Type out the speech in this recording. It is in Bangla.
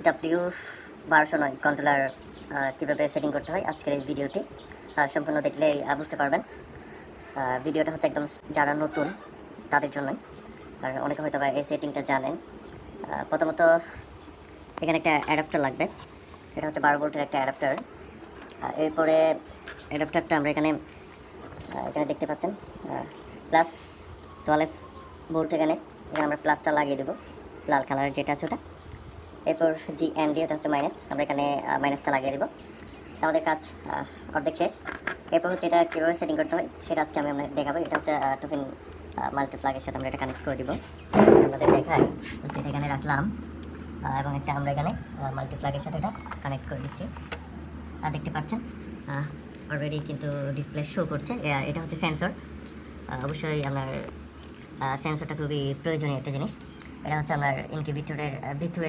ডাব্লিউ 1209 কন্ট্রোলার কীভাবে সেটিং করতে হয় আজকের এই ভিডিওটি সম্পূর্ণ দেখলেই বুঝতে পারবেন। ভিডিওটা হচ্ছে একদম যারা নতুন তাদের জন্যই, আর অনেকে হয়তো বা এই সেটিংটা জানেন। প্রথমত এখানে একটা অ্যাডাপ্টার লাগবে, এটা হচ্ছে 12 ভোল্টের একটা অ্যাডাপ্টার। এরপরে অ্যাডাপ্টারটা আমরা এখানে দেখতে পাচ্ছেন প্লাস 12 ভোল্ট, এখানে আমরা প্লাসটা লাগিয়ে দেবো, লাল কালারের যেটা আছে ওটা। এরপর জি এন ডি, এটা হচ্ছে মাইনাস, আমরা এখানে মাইনাসটা লাগিয়ে দেবো। আমাদের কাজ অর্ধেক শেষ। এরপর হচ্ছে এটা কীভাবে সেটিং করতে হয় সেটা আজকে আমি আপনাকে দেখাবো। এটা হচ্ছে টুপিন মাল্টিপ্লাগের সাথে আমরা এটা কানেক্ট করে দিব। আমাদের দেখাই এটা এখানে রাখলাম এবং একটা আমরা এখানে মাল্টিপ্লাগের সাথে এটা কানেক্ট করে দিচ্ছি। দেখতে পাচ্ছেন অলরেডি কিন্তু ডিসপ্লে শো করছে। এটা হচ্ছে সেন্সর, অবশ্যই আপনার সেন্সরটা খুবই প্রয়োজনীয় একটা জিনিস। এটা হচ্ছে আপনার ইনকিউবেটরের ভিতরে